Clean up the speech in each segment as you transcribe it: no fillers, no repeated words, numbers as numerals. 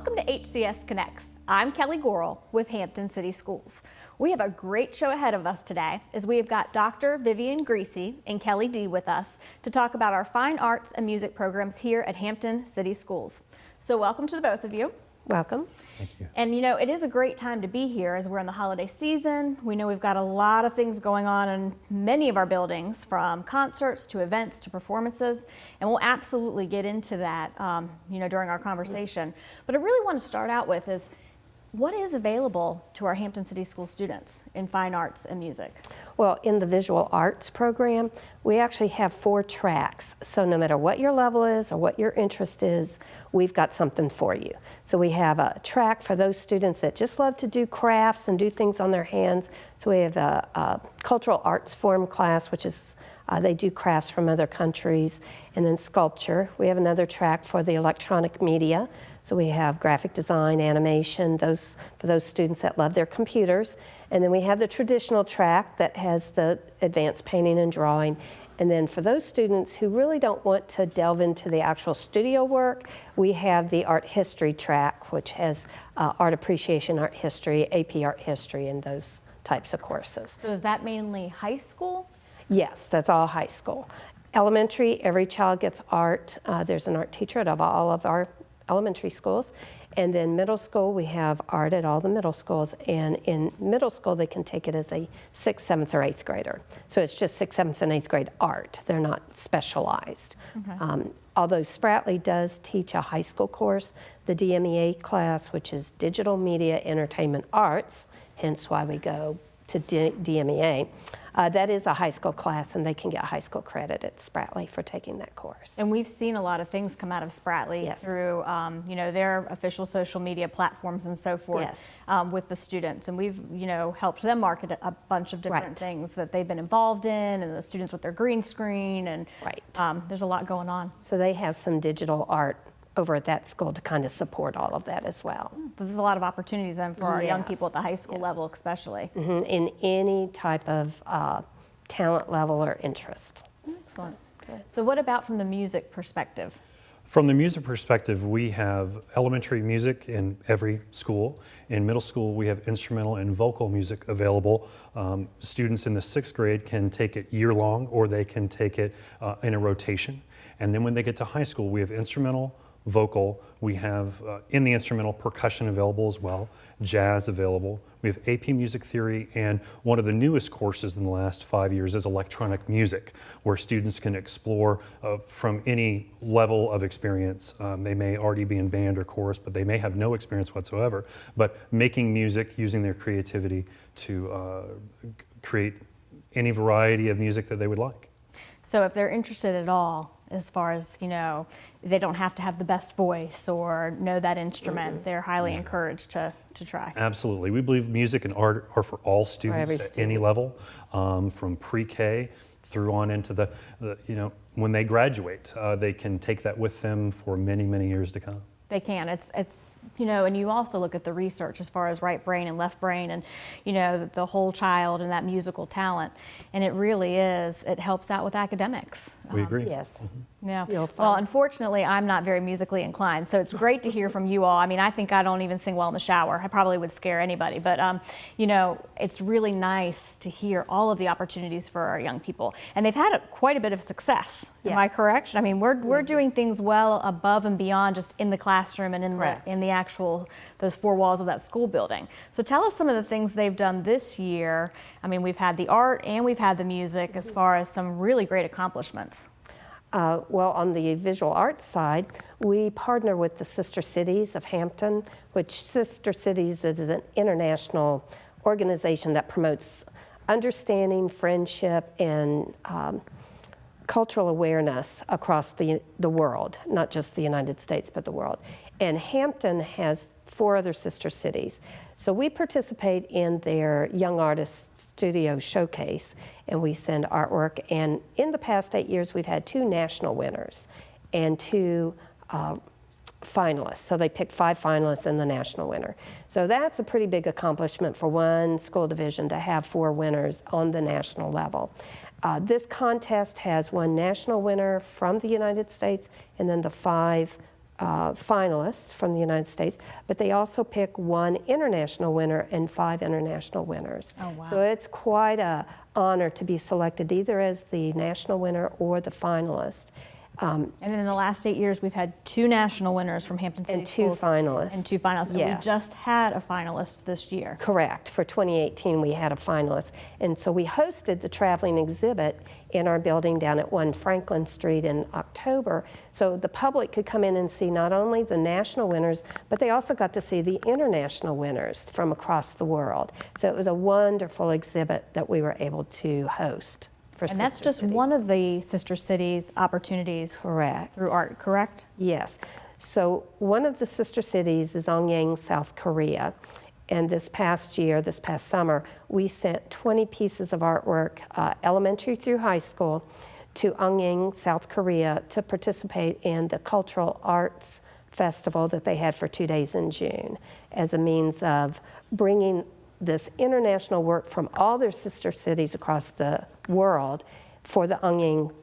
Welcome to HCS Connects. I'm Kelly Gorel with Hampton City Schools. We have a great show ahead of us today as we have got Dr. Vivian Griese and Kelly D with us to talk about our fine arts and music programs here at Hampton City Schools. So welcome to the both of you. Welcome. Thank you. And you know, it is a great time to be here as we're in the holiday season. We know we've got a lot of things going on in many of our buildings, from concerts to events to performances, and we'll absolutely get into that during our conversation. But I really want to start out with is, what is available to our Hampton City School students in fine arts and music? Well, in the visual arts program, we actually have 4 tracks. So no matter what your level is or what your interest is, we've got something for you. So we have a track for those students that just love to do crafts and do things on their hands. So we have a cultural arts form class, which is they do crafts from other countries, and then sculpture. We have another track for the electronic media. So we have graphic design, animation, those for those students that love their computers. And then we have the traditional track that has the advanced painting and drawing. And then for those students who really don't want to delve into the actual studio work, we have the art history track, which has art appreciation, art history, AP art history, and those types of courses. So is that mainly high school? Yes, that's all high school. Elementary, every child gets art. There's an art teacher at all of our elementary schools. And then middle school, we have art at all the middle schools. And in middle school, they can take it as a 6th, 7th, or 8th grader. So it's just 6th, 7th, and 8th grade art. They're not specialized. Okay. Although Spratly does teach a high school course, the DMEA class, which is Digital Media Entertainment Arts, hence why we go to DMEA. That is a high school class, and they can get high school credit at Spratly for taking that course. And we've seen a lot of things come out of Spratly through their official social media platforms and so forth with the students. And we've helped them market a bunch of different things that they've been involved in, and the students with their green screen, and there's a lot going on. So they have some digital art over at that school to kind of support all of that as well. There's a lot of opportunities then for our young people at the high school level especially. In any type of talent level or interest. Excellent. Good. So what about from the music perspective? From the music perspective, we have elementary music in every school. In middle school, we have instrumental and vocal music available. Students in the 6th grade can take it year-long, or they can take it in a rotation. And then when they get to high school, we have instrumental, vocal, we have in the instrumental percussion available as well, jazz available, we have AP music theory, and one of the newest courses in the last 5 years is electronic music, where students can explore from any level of experience. They may already be in band or chorus, but they may have no experience whatsoever, but making music, using their creativity to create any variety of music that they would like. So if they're interested at all, as far as, they don't have to have the best voice or know that instrument, they're highly encouraged to try. Absolutely. We believe music and art are for all students at any level, from pre-K through on into the when they graduate. They can take that with them for many, many years to come. They can. It's and you also look at the research as far as right brain and left brain, and the whole child and that musical talent, and it really is. It helps out with academics. We agree. Yes. Yeah. Well, unfortunately, I'm not very musically inclined, so it's great to hear from you all. I mean, I think I don't even sing well in the shower. I probably would scare anybody, but it's really nice to hear all of the opportunities for our young people, and they've had quite a bit of success. Am I correct? I mean, we're doing things well above and beyond just in the classroom and in the actual those 4 walls of that school building. So tell us some of the things they've done this year. I mean, we've had the art and we've had the music as far as some really great accomplishments. Well, on the visual arts side, we partner with the Sister Cities of Hampton, which Sister Cities is an international organization that promotes understanding, friendship, and cultural awareness across the world, not just the United States, but the world. And Hampton has 4 other sister cities. So we participate in their Young Artist Studio Showcase, and we send artwork. And in the past 8 years, we've had 2 national winners and 2 finalists. So they picked 5 finalists and the national winner. So that's a pretty big accomplishment for one school division to have 4 winners on the national level. This contest has 1 national winner from the United States, and then the 5 finalists from the United States, but they also pick 1 international winner and 5 international winners. Oh, wow. So it's quite a honor to be selected either as the national winner or the finalist. And in the last 8 years, we've had 2 national winners from Hampton City And 2 Schools. finalists. And 2 finalists. And we Yes. just had a finalist this year. Correct. For 2018, we had a finalist. And so we hosted the traveling exhibit in our building down at 1 Franklin Street in October. So the public could come in and see not only the national winners, but they also got to see the international winners from across the world. So it was a wonderful exhibit that we were able to host for And that's Sister just Cities. one of the Sister Cities opportunities Correct. through art, correct? Yes. So one of the sister cities is Ongyang, South Korea. And this past summer, we sent 20 pieces of artwork, elementary through high school, to Ongyang, South Korea to participate in the Cultural Arts Festival that they had for 2 days in June as a means of bringing this international work from all their sister cities across the world for the Ongyang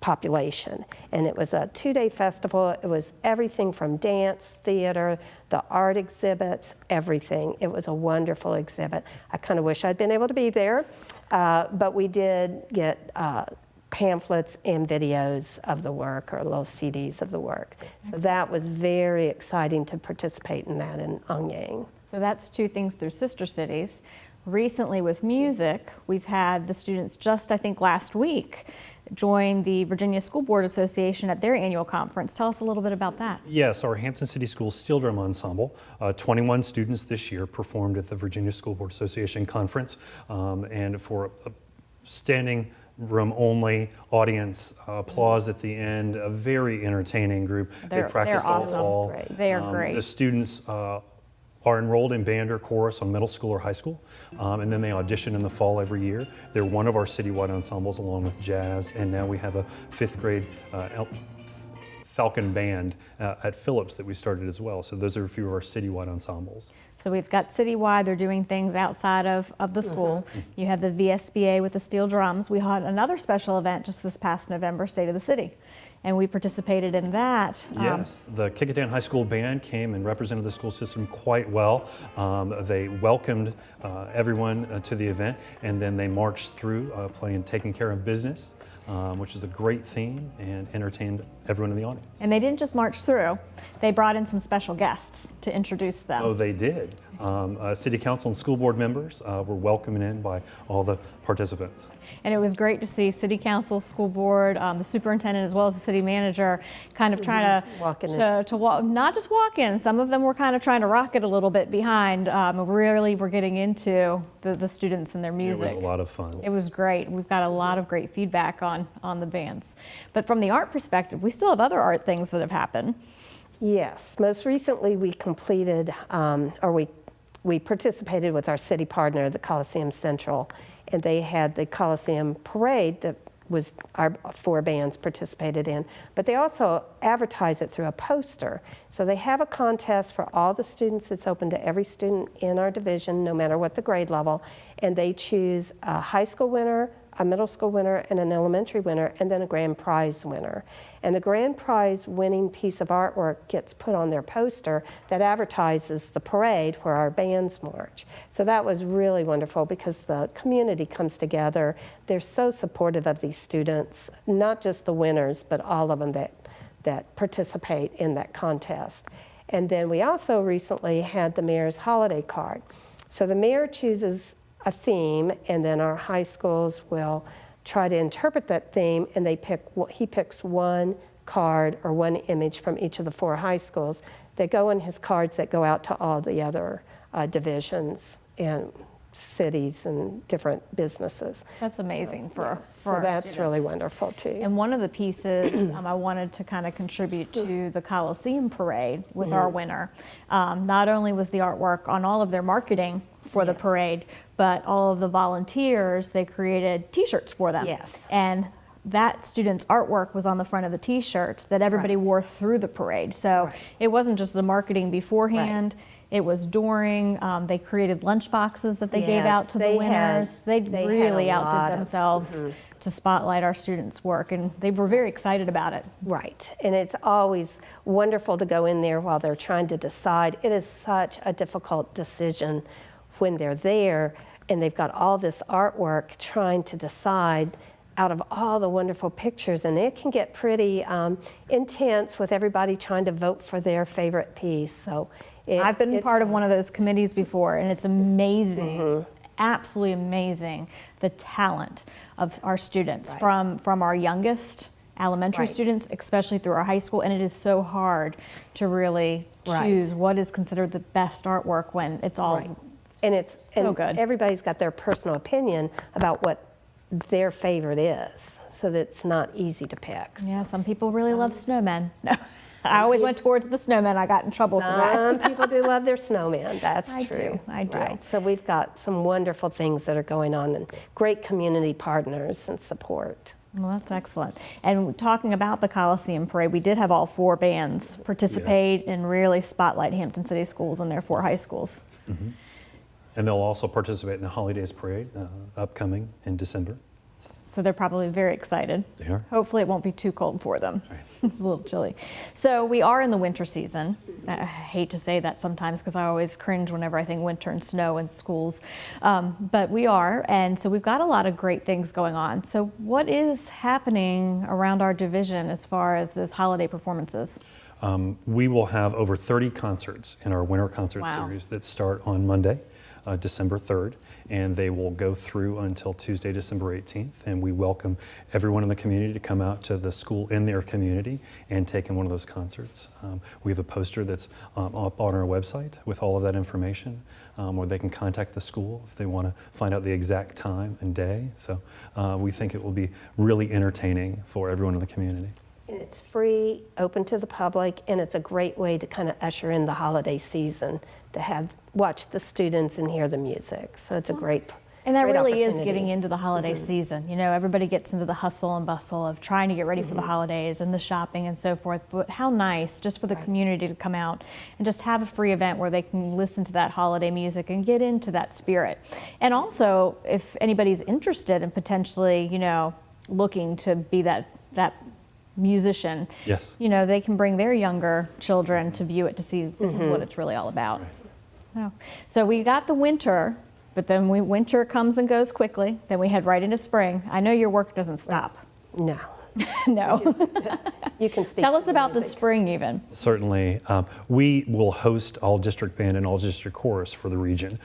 population. And it was a 2-day festival. It was everything from dance, theater, the art exhibits, everything. It was a wonderful exhibit. I kind of wish I'd been able to be there, but we did get pamphlets and videos of the work, or little CDs of the work. So that was very exciting to participate in that in Ongyang. So that's 2 things through Sister Cities. Recently with music, we've had the students just, I think, last week join the Virginia School Board Association at their annual conference. Tell us a little bit about that. Yes, our Hampton City Schools Steel Drum Ensemble, 21 students this year performed at the Virginia School Board Association conference, and for a standing room only audience, applause at the end, a very entertaining group. They practiced all awesome. fall. Great. They are great. The students are enrolled in band or chorus on middle school or high school, and then they audition in the fall every year. They're one of our citywide ensembles along with jazz, and now we have a 5th grade Falcon Band at Phillips that we started as well. So those are a few of our citywide ensembles. So we've got citywide, they're doing things outside of the school. You have the VSBA with the steel drums. We had another special event just this past November, State of the City, and we participated in that. Yes, the Kickingham High School Band came and represented the school system quite well. They welcomed everyone to the event, and then they marched through playing Taking Care of Business, which is a great theme, and entertained everyone in the audience. And they didn't just march through, they brought in some special guests to introduce them. Oh, they did. City Council and school board members were welcomed in by all the participants. And it was great to see City Council, School Board, the superintendent, as well as the city manager, kind of trying to walk, not just walk in. Some of them were kind of trying to rock it a little bit behind. Really, we're getting into the students and their music. It was a lot of fun. It was great. We've got a lot of great feedback on the bands. But from the art perspective, we still have other art things that have happened. Yes, most recently we completed, we participated with our city partner, the Coliseum Central, and they had the Coliseum Parade that was our 4 bands participated in, but they also advertise it through a poster. So they have a contest for all the students. It's open to every student in our division, no matter what the grade level, and they choose a high school winner, a middle school winner, and an elementary winner, and then a grand prize winner. And the grand prize winning piece of artwork gets put on their poster that advertises the parade where our bands march. So that was really wonderful because the community comes together. They're so supportive of these students, not just the winners, but all of them that participate in that contest. And then we also recently had the mayor's holiday card. So the mayor chooses a theme, and then our high schools will try to interpret that theme, and he picks one card or one image from each of the 4 high schools that go in his cards that go out to all the other divisions and cities and different businesses. That's amazing for So our that's students. really wonderful too. And one of the pieces I wanted to kind of contribute to the Coliseum Parade with our winner. Not only was the artwork on all of their marketing for the parade, but all of the volunteers, they created T-shirts for them. Yes. And that student's artwork was on the front of the T-shirt that everybody wore through the parade. So it wasn't just the marketing beforehand. It was during, they created lunch boxes that they gave Yes, out to the they winners. They had a really lot outdid of- themselves to spotlight our students' work, and they were very excited about it. Right, and it's always wonderful to go in there while they're trying to decide. It is such a difficult decision when they're there and they've got all this artwork trying to decide out of all the wonderful pictures, and it can get pretty intense with everybody trying to vote for their favorite piece. So I've been it's- part of one of those committees before, and it's amazing, absolutely amazing, the talent of our students, Right. from our youngest elementary Right. students, especially through our high school, and it is so hard to really Right. choose what is considered the best artwork when it's all Right. And it's so and good. everybody's got their personal opinion about what their favorite is, so that it's not easy to pick. Yeah, some people really love snowmen. I always went towards the snowmen. I got in trouble for that. Some people do love their snowman, that's I true. do, I do. Right. So we've got some wonderful things that are going on and great community partners and support. Well, that's excellent. And talking about the Coliseum Parade, we did have all 4 bands participate and really spotlight Hampton City Schools and their 4 high schools. And they'll also participate in the Holidays Parade upcoming in December. So they're probably very excited. They are. Hopefully it won't be too cold for them. It's a little chilly. So we are in the winter season. I hate to say that sometimes because I always cringe whenever I think winter and snow in schools. But we are, and so we've got a lot of great things going on. So what is happening around our division as far as those holiday performances? We will have over 30 concerts in our winter concert Wow. series that start on Monday, December 3rd, and they will go through until Tuesday, December 18th. And we welcome everyone in the community to come out to the school in their community and take in one of those concerts. We have a poster that's up on our website with all of that information, where they can contact the school if they want to find out the exact time and day. So we think it will be really entertaining for everyone in the community. And it's free, open to the public, and it's a great way to kind of usher in the holiday season to watch the students and hear the music. So it's a great And that great really is opportunity. getting into the holiday season. You know, everybody gets into the hustle and bustle of trying to get ready for the holidays and the shopping and so forth. But how nice just for the community to come out and just have a free event where they can listen to that holiday music and get into that spirit. And also, if anybody's interested in potentially, you know, looking to be that musician, Yes. you know, they can bring their younger children to view it to see this is what it's really all about. Oh. So we got the winter, but then winter comes and goes quickly. Then we head right into spring. I know your work doesn't stop. No. No. You can speak. Tell to us the about the music. spring even. Certainly. We will host all district band and all district chorus for the region.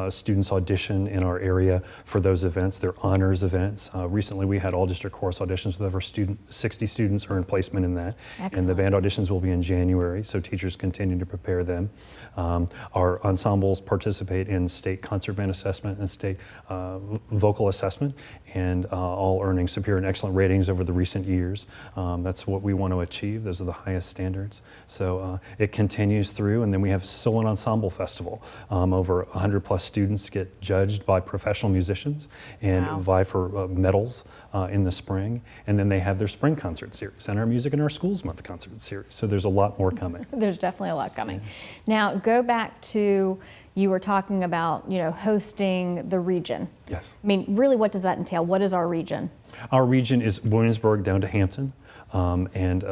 Students audition in our area for those events. They're honors events. Recently we had all district chorus auditions with over 60 students earned placement in that. And the Excellent. band auditions will be in January, so teachers continue to prepare them. Our ensembles participate in state concert band assessment and state vocal assessment, and all earning superior and excellent ratings over the recent years. That's what we want to achieve. Those are the highest standards. So it continues through, and then we have still an ensemble festival. Over 100 plus students get judged by professional musicians and Wow. vie for medals in the spring. And then they have their spring concert series and our Music in Our Schools Month concert series. So there's a lot more coming. There's definitely a lot coming. Now go back to, you were talking about, you know, hosting the region. Yes. I mean, really what does that entail? What is our region? Our region is Williamsburg down to Hampton, and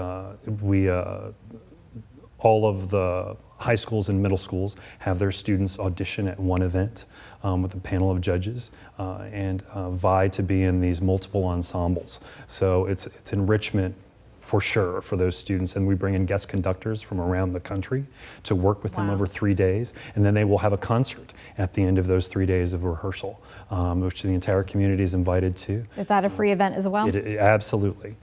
we all of the high schools and middle schools have their students audition at one event with a panel of judges and vie to be in these multiple ensembles. So it's enrichment for sure for those students, and we bring in guest conductors from around the country to work with them Wow. over 3 days, and then they will have a concert at the end of those 3 days of rehearsal, which the entire community is invited to. Is that a free event as well? Absolutely.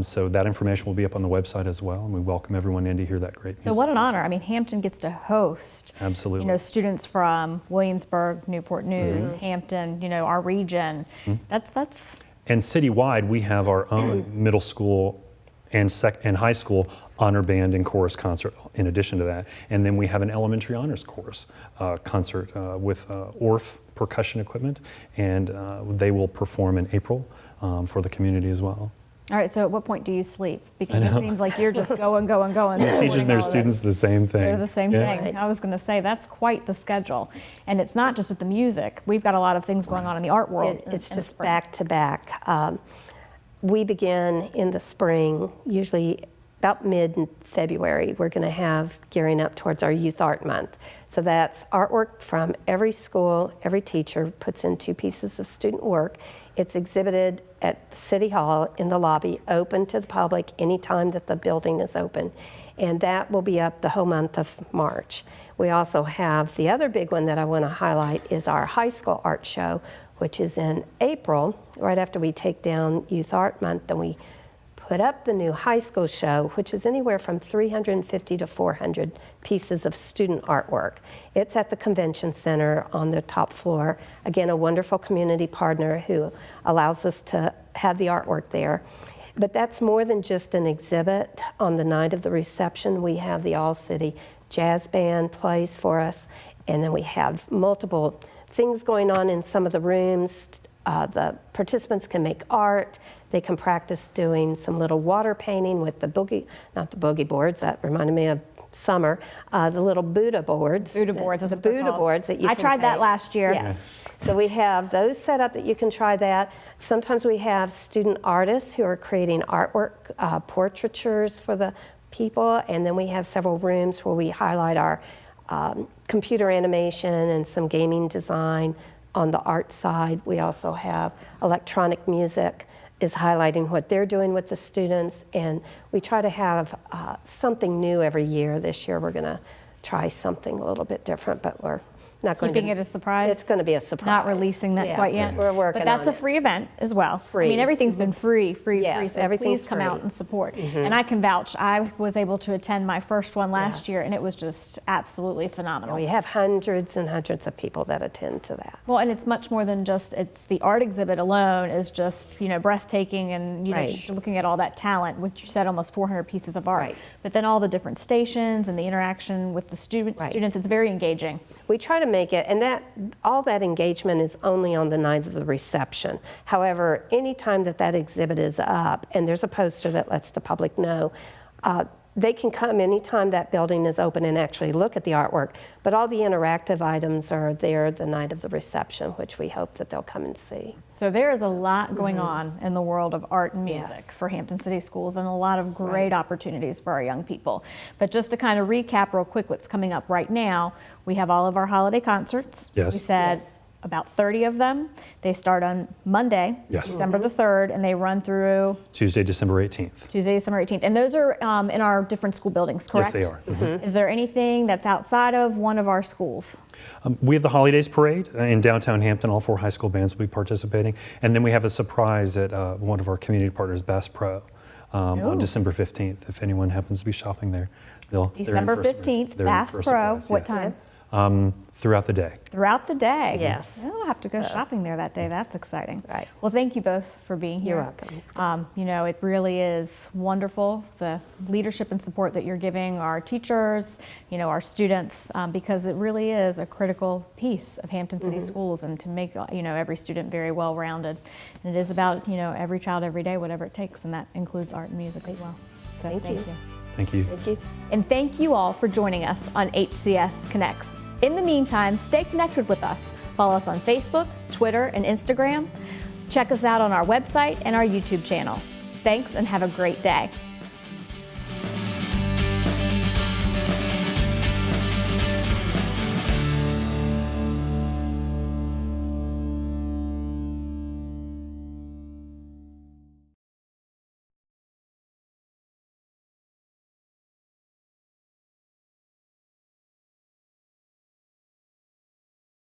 So that information will be up on the website as well, and we welcome everyone in to hear that great music. So what an honor. I mean, Hampton gets to host, Absolutely. you know, students from Williamsburg, Newport News, Hampton, you know, our region. That's And citywide, we have our own middle school and high school honor band and chorus concert in addition to that. And then we have an elementary honors chorus concert with ORF percussion equipment, and they will perform in April for the community as well. All right, so at what point do you sleep? Because it seems like you're just going. Teaching their students the same thing. They're the same Yeah. thing. I was going to say, that's quite the schedule. And it's not just with the music. We've got a lot of things going on in the art world. It's in the just spring. back to back. We begin in the spring, usually about mid-February. We're going to have gearing up towards our Youth Art Month. So that's artwork from every school. Every teacher puts in 2 pieces of student work. It's exhibited at City Hall in the lobby, open to the public anytime that the building is open. And that will be up the whole month of March. We also have the other big one that I want to highlight is our high school art show, which is in April, right after we take down Youth Art Month. Then we put up the new high school show, which is anywhere from 350 to 400 pieces of student artwork. It's at the Convention Center on the top floor. Again, a wonderful community partner who allows us to have the artwork there. But that's more than just an exhibit. On the night of the reception, we have the All-City Jazz Band plays for us, and then we have multiple things going on in some of the rooms. The participants can make art. They can practice doing some little water painting with not the boogie boards, that reminded me of summer, the little Buddha boards. Buddha boards, The Buddha boards that you I can tried that paint. last year. Yes. So we have those set up that you can try that. Sometimes we have student artists who are creating artwork, portraitures for the people, and then we have several rooms where we highlight our computer animation and some gaming design. On the art side, we also have electronic music is highlighting what they're doing with the students, and we try to have something new every year. This year we're going to try something a little bit different, but we're not going Keeping to. it a surprise. It's going to be a surprise. Not releasing that Yeah, quite yet. We're working But that's on a free event as well. Free. I mean, everything's been free. Yes, So everything's please come out free. and support. And I can vouch. I was able to attend my first one last Yes. year, and it was just absolutely phenomenal. We have hundreds and hundreds of people that attend to that. Well, and it's much more than just, it's the art exhibit alone is just, breathtaking, and, Right. you're looking at all that talent, which you said almost 400 pieces of art. Right. But then all the different stations and the interaction with the students, it's very engaging. We try to make it, and all that engagement is only on the night of the reception. However, anytime that exhibit is up, and there's a poster that lets the public know, they can come anytime that building is open and actually look at the artwork. But all the interactive items are there the night of the reception, which we hope that they'll come and see. So there is a lot going on in the world of art and music Yes. for Hampton City Schools, and a lot of great opportunities for our young people. But just to kind of recap real quick what's coming up right now, we have all of our holiday concerts. Yes. We said about 30 of them. They start on Monday, Yes. December the 3rd, and they run through Tuesday, December 18th. Tuesday, December 18th. And those are in our different school buildings, correct? Yes, they are. Mhm. Is there anything that's outside of one of our schools? We have the Holidays Parade in downtown Hampton. All 4 high school bands will be participating. And then we have a surprise at one of our community partners, Bass Pro, on Ooh. December 15th. If anyone happens to be shopping there, they're in December for a 15th, they're in Bass for a Pro. surprise, What yes. time? Throughout the day. Throughout the day. Yes. I'll have to go shopping there that day. That's exciting. Right. Well, thank you both for being here. You're welcome. It really is wonderful, the leadership and support that you're giving our teachers, our students, because it really is a critical piece of Hampton City Schools, and to make, every student very well-rounded. And it is about, every child, every day, whatever it takes, and that includes art and music as well. So Thank you. Thank you. Thank you. And thank you all for joining us on HCS Connects. In the meantime, stay connected with us. Follow us on Facebook, Twitter, and Instagram. Check us out on our website and our YouTube channel. Thanks, and have a great day.